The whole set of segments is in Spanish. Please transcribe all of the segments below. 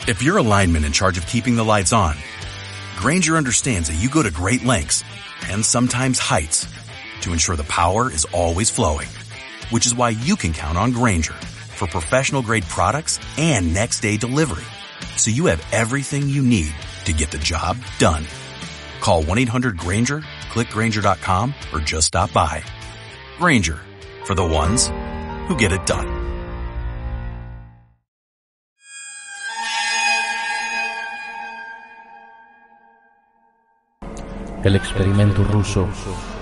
If you're a lineman in charge of keeping the lights on, Grainger understands that you go to great lengths, and sometimes heights, to ensure the power is always flowing. Which is why you can count on Grainger for professional-grade products and next-day delivery. So you have everything you need to get the job done. Call 1-800-GRAINGER, click Grainger.com, or just stop by. Grainger, for the ones who get it done. El experimento ruso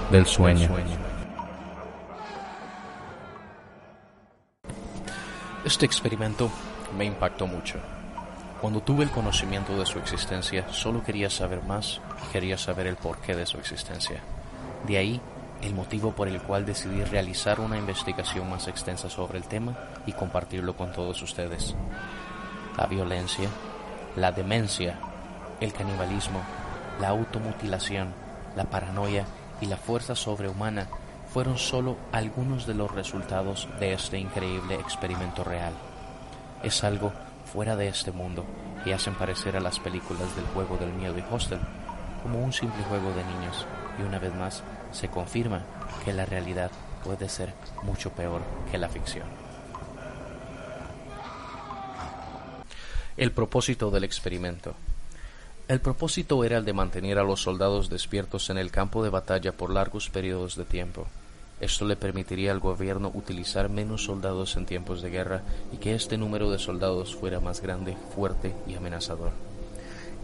del sueño. Este experimento me impactó mucho. Cuando tuve el conocimiento de su existencia, solo quería saber más y quería saber el porqué de su existencia. De ahí, el motivo por el cual decidí realizar una investigación más extensa sobre el tema y compartirlo con todos ustedes. La violencia, la demencia, el canibalismo, la automutilación, la paranoia y la fuerza sobrehumana fueron solo algunos de los resultados de este increíble experimento real. Es algo fuera de este mundo y hacen parecer a las películas del juego del miedo y Hostel como un simple juego de niños, y una vez más se confirma que la realidad puede ser mucho peor que la ficción. El propósito del experimento. El propósito era el de mantener a los soldados despiertos en el campo de batalla por largos periodos de tiempo. Esto le permitiría al gobierno utilizar menos soldados en tiempos de guerra y que este número de soldados fuera más grande, fuerte y amenazador.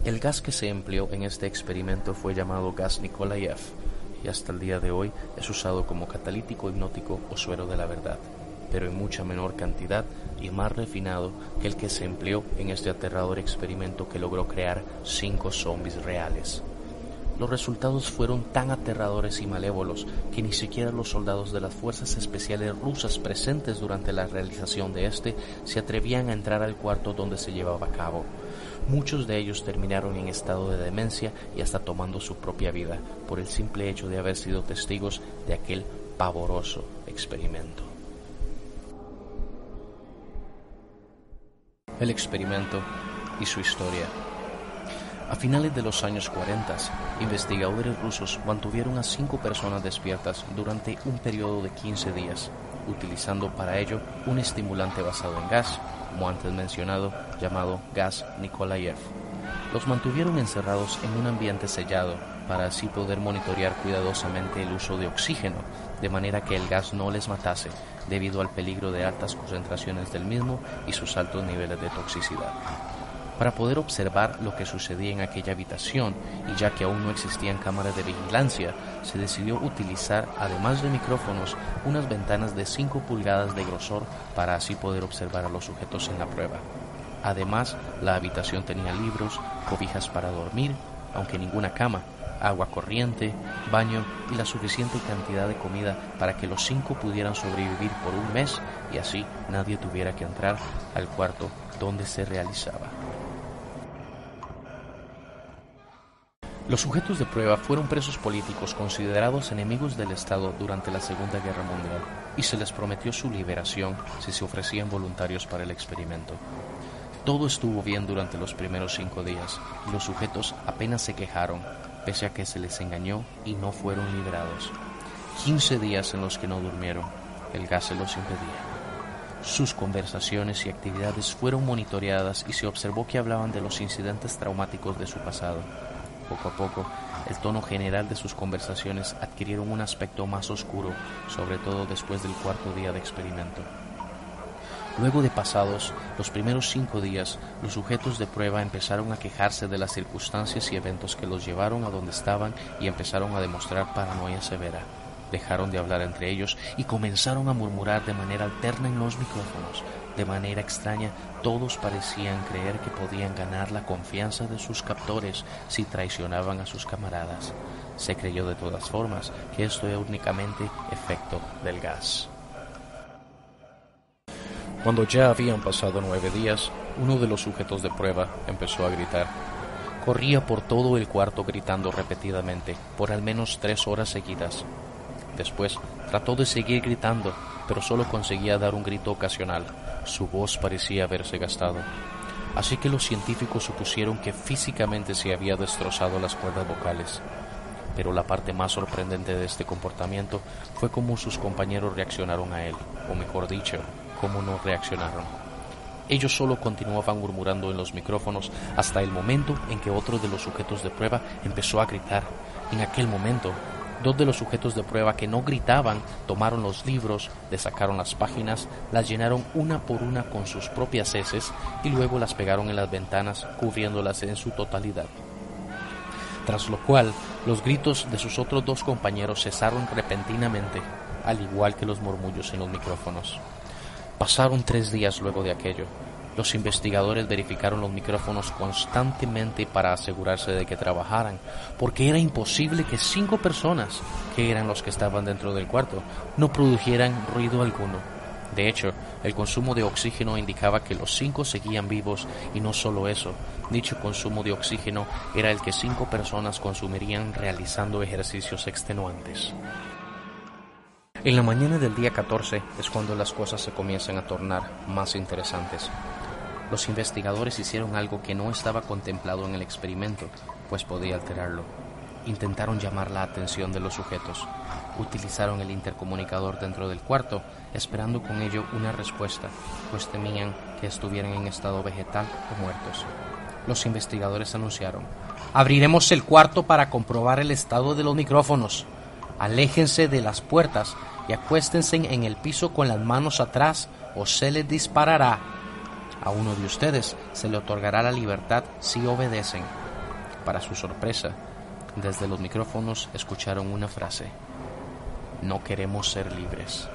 El gas que se empleó en este experimento fue llamado gas Nikolaev y hasta el día de hoy es usado como catalítico hipnótico o suero de la verdad, pero en mucha menor cantidad y más refinado que el que se empleó en este aterrador experimento que logró crear 5 zombies reales. Los resultados fueron tan aterradores y malévolos que ni siquiera los soldados de las fuerzas especiales rusas presentes durante la realización de este se atrevían a entrar al cuarto donde se llevaba a cabo. Muchos de ellos terminaron en estado de demencia y hasta tomando su propia vida por el simple hecho de haber sido testigos de aquel pavoroso experimento. El experimento y su historia. A finales de los años 40, investigadores rusos mantuvieron a 5 personas despiertas durante un periodo de 15 días, utilizando para ello un estimulante basado en gas, como antes mencionado, llamado gas Nikolaev. Los mantuvieron encerrados en un ambiente sellado para así poder monitorear cuidadosamente el uso de oxígeno, de manera que el gas no les matase, debido al peligro de altas concentraciones del mismo y sus altos niveles de toxicidad. Para poder observar lo que sucedía en aquella habitación, y ya que aún no existían cámaras de vigilancia, se decidió utilizar, además de micrófonos, unas ventanas de 5 pulgadas de grosor para así poder observar a los sujetos en la prueba. Además, la habitación tenía libros, cobijas para dormir, aunque ninguna cama, agua corriente, baño y la suficiente cantidad de comida para que los 5 pudieran sobrevivir por un mes y así nadie tuviera que entrar al cuarto donde se realizaba. Los sujetos de prueba fueron presos políticos considerados enemigos del Estado durante la Segunda Guerra Mundial y se les prometió su liberación si se ofrecían voluntarios para el experimento. Todo estuvo bien durante los primeros 5 días y los sujetos apenas se quejaron, pese a que se les engañó y no fueron liberados. 15 días en los que no durmieron, el gas se los impedía. Sus conversaciones y actividades fueron monitoreadas y se observó que hablaban de los incidentes traumáticos de su pasado. Poco a poco, el tono general de sus conversaciones adquirieron un aspecto más oscuro, sobre todo después del 4.º día de experimento. Luego de pasados los primeros 5 días, los sujetos de prueba empezaron a quejarse de las circunstancias y eventos que los llevaron a donde estaban y empezaron a demostrar paranoia severa. Dejaron de hablar entre ellos y comenzaron a murmurar de manera alterna en los micrófonos. De manera extraña, todos parecían creer que podían ganar la confianza de sus captores si traicionaban a sus camaradas. Se creyó de todas formas que esto era únicamente efecto del gas. Cuando ya habían pasado 9 días, uno de los sujetos de prueba empezó a gritar. Corría por todo el cuarto gritando repetidamente, por al menos 3 horas seguidas. Después trató de seguir gritando, pero solo conseguía dar un grito ocasional. Su voz parecía haberse gastado. así que los científicos supusieron que físicamente se había destrozado las cuerdas vocales. Pero la parte más sorprendente de este comportamiento fue cómo sus compañeros reaccionaron a él, o mejor dicho, cómo no reaccionaron. Ellos solo continuaban murmurando en los micrófonos hasta el momento en que otro de los sujetos de prueba empezó a gritar. En aquel momento, dos de los sujetos de prueba que no gritaban tomaron los libros, le sacaron las páginas, las llenaron una por una con sus propias heces y luego las pegaron en las ventanas, cubriéndolas en su totalidad. Tras lo cual, los gritos de sus otros dos compañeros cesaron repentinamente, al igual que los murmullos en los micrófonos. Pasaron 3 días luego de aquello. Los investigadores verificaron los micrófonos constantemente para asegurarse de que trabajaran, porque era imposible que 5 personas, que eran los que estaban dentro del cuarto, no produjeran ruido alguno. De hecho, el consumo de oxígeno indicaba que los 5 seguían vivos, y no solo eso, dicho consumo de oxígeno era el que 5 personas consumirían realizando ejercicios extenuantes. En la mañana del día 14 es cuando las cosas se comienzan a tornar más interesantes. Los investigadores hicieron algo que no estaba contemplado en el experimento, pues podía alterarlo. Intentaron llamar la atención de los sujetos. Utilizaron el intercomunicador dentro del cuarto, esperando con ello una respuesta, pues temían que estuvieran en estado vegetal o muertos. Los investigadores anunciaron: «Abriremos el cuarto para comprobar el estado de los micrófonos. Aléjense de las puertas y acuéstense en el piso con las manos atrás o se les disparará. A uno de ustedes se le otorgará la libertad si obedecen». Para su sorpresa, desde los micrófonos escucharon una frase: «No queremos ser libres».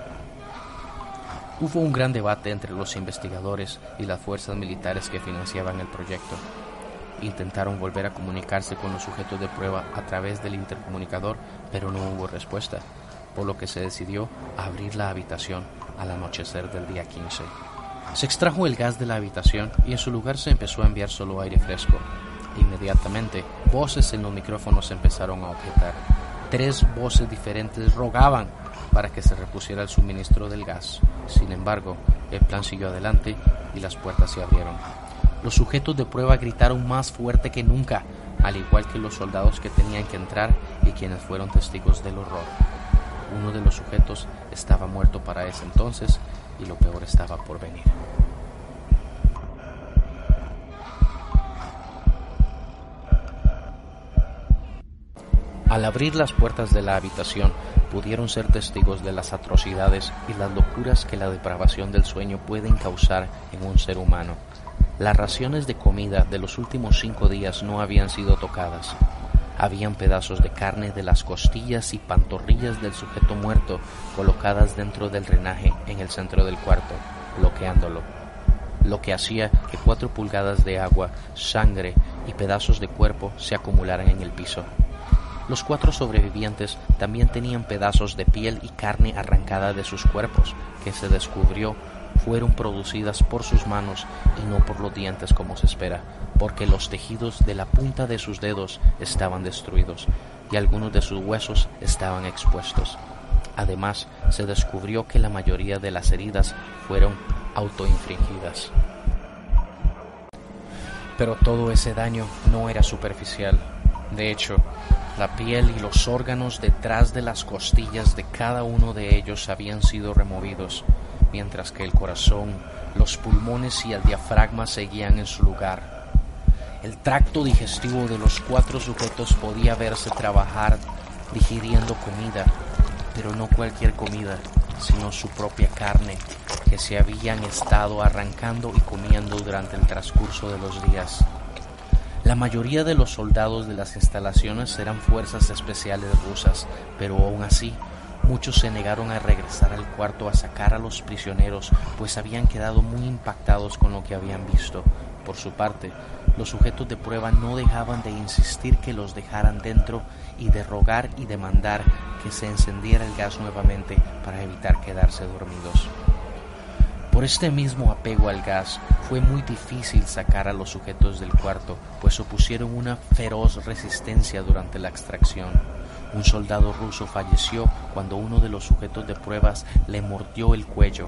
Hubo un gran debate entre los investigadores y las fuerzas militares que financiaban el proyecto. Intentaron volver a comunicarse con los sujetos de prueba a través del intercomunicador, pero no hubo respuesta, por lo que se decidió abrir la habitación al anochecer del día 15. Se extrajo el gas de la habitación y en su lugar se empezó a enviar solo aire fresco. Inmediatamente, voces en los micrófonos empezaron a objetar. 3 voces diferentes rogaban para que se repusiera el suministro del gas. Sin embargo, el plan siguió adelante y las puertas se abrieron. Los sujetos de prueba gritaron más fuerte que nunca, al igual que los soldados que tenían que entrar y quienes fueron testigos del horror. Uno de los sujetos estaba muerto para ese entonces y lo peor estaba por venir. Al abrir las puertas de la habitación, pudieron ser testigos de las atrocidades y las locuras que la depravación del sueño pueden causar en un ser humano. Las raciones de comida de los últimos 5 días no habían sido tocadas. Habían pedazos de carne de las costillas y pantorrillas del sujeto muerto colocadas dentro del drenaje en el centro del cuarto, bloqueándolo, lo que hacía que 4 pulgadas de agua, sangre y pedazos de cuerpo se acumularan en el piso. Los 4 sobrevivientes también tenían pedazos de piel y carne arrancada de sus cuerpos, que se descubrió fueron producidas por sus manos y no por los dientes como se espera, porque los tejidos de la punta de sus dedos estaban destruidos y algunos de sus huesos estaban expuestos. Además, se descubrió que la mayoría de las heridas fueron autoinfligidas. Pero todo ese daño no era superficial. De hecho, la piel y los órganos detrás de las costillas de cada uno de ellos habían sido removidos, mientras que el corazón, los pulmones y el diafragma seguían en su lugar. El tracto digestivo de los 4 sujetos podía verse trabajar digiriendo comida, pero no cualquier comida, sino su propia carne, que se habían estado arrancando y comiendo durante el transcurso de los días. La mayoría de los soldados de las instalaciones eran fuerzas especiales rusas, pero aún así, muchos se negaron a regresar al cuarto a sacar a los prisioneros, pues habían quedado muy impactados con lo que habían visto. Por su parte, los sujetos de prueba no dejaban de insistir que los dejaran dentro y de rogar y demandar que se encendiera el gas nuevamente para evitar quedarse dormidos. Por este mismo apego al gas, fue muy difícil sacar a los sujetos del cuarto, pues opusieron una feroz resistencia durante la extracción. Un soldado ruso falleció cuando uno de los sujetos de pruebas le mordió el cuello.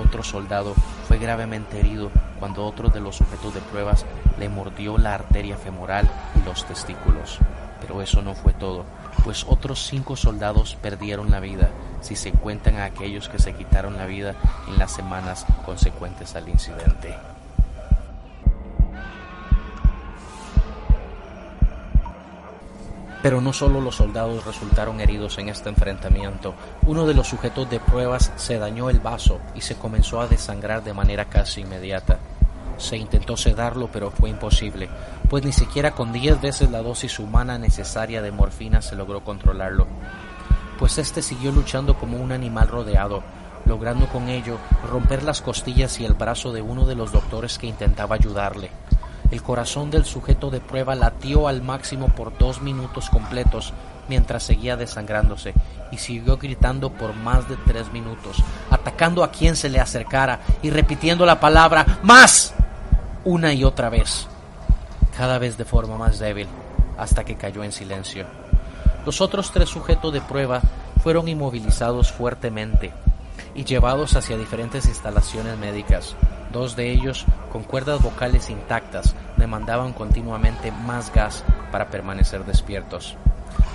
Otro soldado fue gravemente herido cuando otro de los sujetos de pruebas le mordió la arteria femoral y los testículos. Pero eso no fue todo, pues otros 5 soldados perdieron la vida, si se cuentan a aquellos que se quitaron la vida en las semanas consecuentes al incidente. Pero no solo los soldados resultaron heridos en este enfrentamiento. Uno de los sujetos de pruebas se dañó el vaso y se comenzó a desangrar de manera casi inmediata. Se intentó sedarlo, pero fue imposible, pues ni siquiera con 10 veces la dosis humana necesaria de morfina se logró controlarlo. Pues este siguió luchando como un animal rodeado, logrando con ello romper las costillas y el brazo de uno de los doctores que intentaba ayudarle. El corazón del sujeto de prueba latió al máximo por 2 minutos completos mientras seguía desangrándose y siguió gritando por más de 3 minutos, atacando a quien se le acercara y repitiendo la palabra ¡más! Una y otra vez, cada vez de forma más débil, hasta que cayó en silencio. Los otros 3 sujetos de prueba fueron inmovilizados fuertemente y llevados hacia diferentes instalaciones médicas. 2 de ellos, con cuerdas vocales intactas, demandaban continuamente más gas para permanecer despiertos.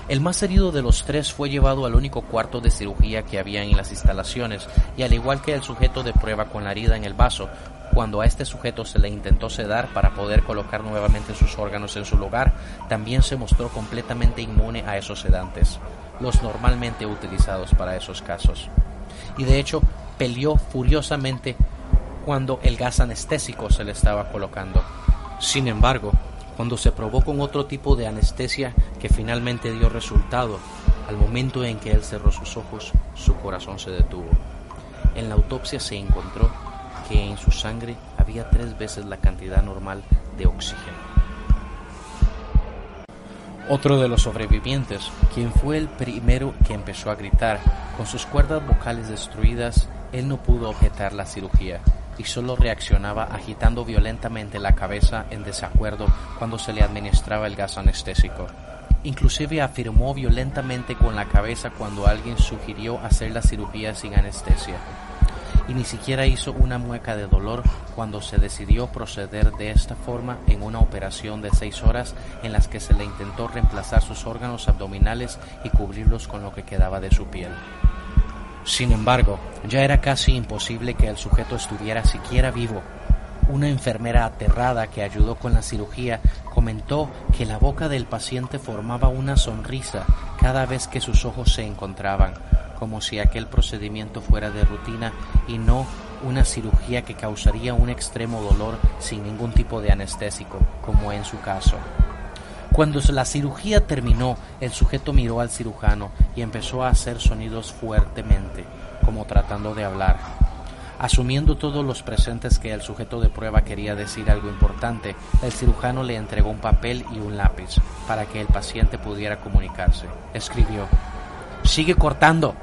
El más herido de los 3 fue llevado al único cuarto de cirugía que había en las instalaciones, y al igual que el sujeto de prueba con la herida en el vaso, cuando a este sujeto se le intentó sedar para poder colocar nuevamente sus órganos en su lugar, también se mostró completamente inmune a esos sedantes, los normalmente utilizados para esos casos. Y de hecho, peleó furiosamente cuando el gas anestésico se le estaba colocando. Sin embargo, cuando se probó con otro tipo de anestesia que finalmente dio resultado, al momento en que él cerró sus ojos, su corazón se detuvo. En la autopsia se encontró que en su sangre había 3 veces la cantidad normal de oxígeno. Otro de los sobrevivientes, quien fue el primero que empezó a gritar, con sus cuerdas vocales destruidas, él no pudo objetar la cirugía y solo reaccionaba agitando violentamente la cabeza en desacuerdo cuando se le administraba el gas anestésico. Inclusive afirmó violentamente con la cabeza cuando alguien sugirió hacer la cirugía sin anestesia. Y ni siquiera hizo una mueca de dolor cuando se decidió proceder de esta forma en una operación de 6 horas en las que se le intentó reemplazar sus órganos abdominales y cubrirlos con lo que quedaba de su piel. Sin embargo, ya era casi imposible que el sujeto estuviera siquiera vivo. Una enfermera aterrada que ayudó con la cirugía comentó que la boca del paciente formaba una sonrisa cada vez que sus ojos se encontraban, como si aquel procedimiento fuera de rutina y no una cirugía que causaría un extremo dolor sin ningún tipo de anestésico, como en su caso. Cuando la cirugía terminó, el sujeto miró al cirujano y empezó a hacer sonidos fuertemente, como tratando de hablar. Asumiendo todos los presentes que el sujeto de prueba quería decir algo importante, el cirujano le entregó un papel y un lápiz para que el paciente pudiera comunicarse. Escribió: «Sigue cortando».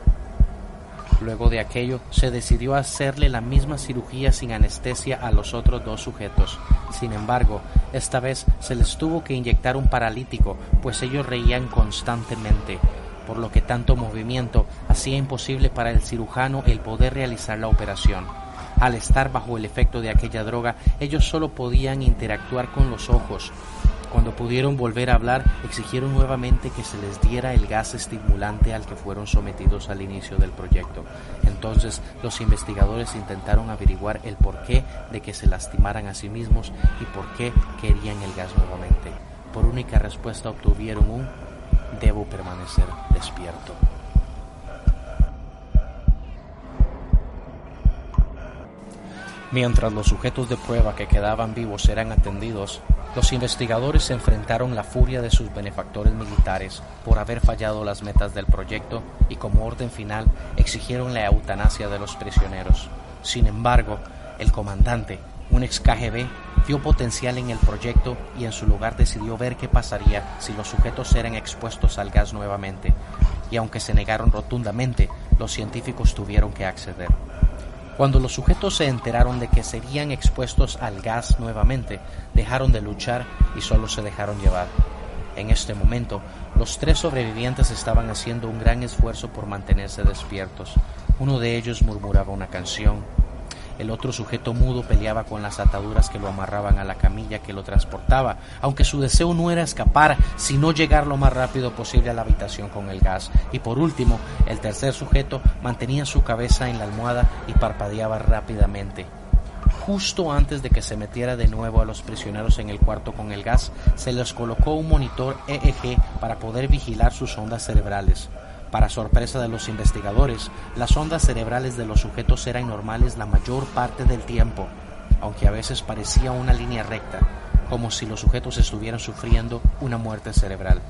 Luego de aquello, se decidió hacerle la misma cirugía sin anestesia a los otros 2 sujetos. Sin embargo, esta vez se les tuvo que inyectar un paralítico, pues ellos reían constantemente, por lo que tanto movimiento hacía imposible para el cirujano el poder realizar la operación. Al estar bajo el efecto de aquella droga, ellos solo podían interactuar con los ojos. Cuando pudieron volver a hablar, exigieron nuevamente que se les diera el gas estimulante al que fueron sometidos al inicio del proyecto. Entonces, los investigadores intentaron averiguar el porqué de que se lastimaran a sí mismos y por qué querían el gas nuevamente. Por única respuesta obtuvieron un «debo permanecer despierto». Mientras los sujetos de prueba que quedaban vivos eran atendidos, los investigadores se enfrentaron la furia de sus benefactores militares por haber fallado las metas del proyecto y como orden final exigieron la eutanasia de los prisioneros. Sin embargo, el comandante, un ex KGB, vio potencial en el proyecto y en su lugar decidió ver qué pasaría si los sujetos eran expuestos al gas nuevamente, y aunque se negaron rotundamente, los científicos tuvieron que acceder. Cuando los sujetos se enteraron de que serían expuestos al gas nuevamente, dejaron de luchar y solo se dejaron llevar. En este momento, los 3 sobrevivientes estaban haciendo un gran esfuerzo por mantenerse despiertos. Uno de ellos murmuraba una canción, El otro sujeto mudo peleaba con las ataduras que lo amarraban a la camilla que lo transportaba, aunque su deseo no era escapar, sino llegar lo más rápido posible a la habitación con el gas. Y por último, el tercer sujeto mantenía su cabeza en la almohada y parpadeaba rápidamente. Justo antes de que se metiera de nuevo a los prisioneros en el cuarto con el gas, se les colocó un monitor EEG para poder vigilar sus ondas cerebrales. Para sorpresa de los investigadores, las ondas cerebrales de los sujetos eran normales la mayor parte del tiempo, aunque a veces parecía una línea recta, como si los sujetos estuvieran sufriendo una muerte cerebral.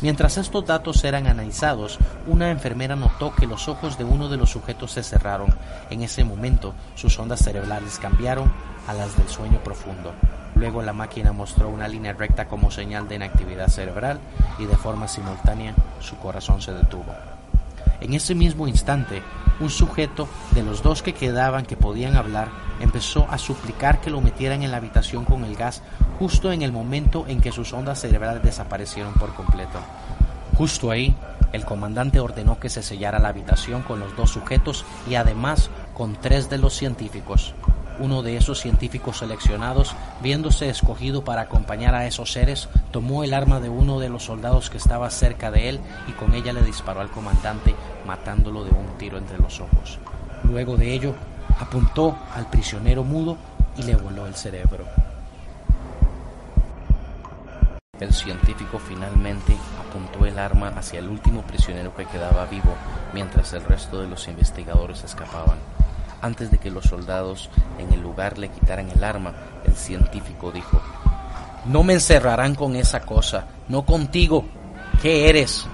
Mientras estos datos eran analizados, una enfermera notó que los ojos de uno de los sujetos se cerraron. En ese momento, sus ondas cerebrales cambiaron a las del sueño profundo. Luego la máquina mostró una línea recta como señal de inactividad cerebral y de forma simultánea su corazón se detuvo. En ese mismo instante, un sujeto de los dos que quedaban que podían hablar empezó a suplicar que lo metieran en la habitación con el gas justo en el momento en que sus ondas cerebrales desaparecieron por completo. Justo ahí, el comandante ordenó que se sellara la habitación con los dos sujetos y además con 3 de los científicos. Uno de esos científicos seleccionados, viéndose escogido para acompañar a esos seres, tomó el arma de uno de los soldados que estaba cerca de él y con ella le disparó al comandante, matándolo de un tiro entre los ojos. Luego de ello, apuntó al prisionero mudo y le voló el cerebro. El científico finalmente apuntó el arma hacia el último prisionero que quedaba vivo, mientras el resto de los investigadores escapaban. Antes de que los soldados en el lugar le quitaran el arma, el científico dijo: «No me encerrarán con esa cosa, no contigo. ¿Qué eres?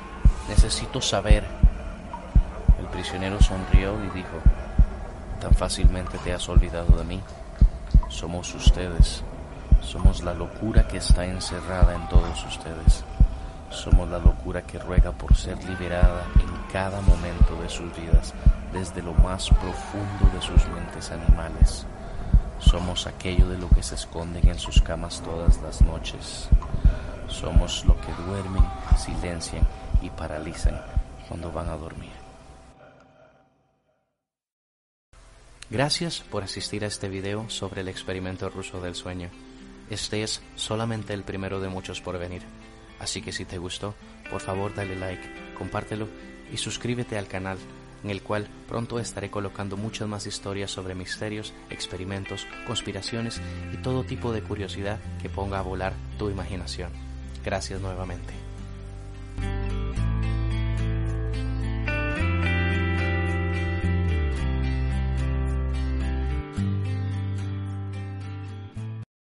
Necesito saber». El prisionero sonrió y dijo: «¿Tan fácilmente te has olvidado de mí? Somos ustedes. Somos la locura que está encerrada en todos ustedes. Somos la locura que ruega por ser liberada en cada momento de sus vidas, desde lo más profundo de sus mentes animales. Somos aquello de lo que se esconden en sus camas todas las noches. Somos lo que duermen, silencian y paralizan cuando van a dormir». Gracias por asistir a este video sobre el experimento ruso del sueño. Este es solamente el primero de muchos por venir. Así que si te gustó, por favor dale like, compártelo y suscríbete al canal, en el cual pronto estaré colocando muchas más historias sobre misterios, experimentos, conspiraciones y todo tipo de curiosidad que ponga a volar tu imaginación. Gracias nuevamente.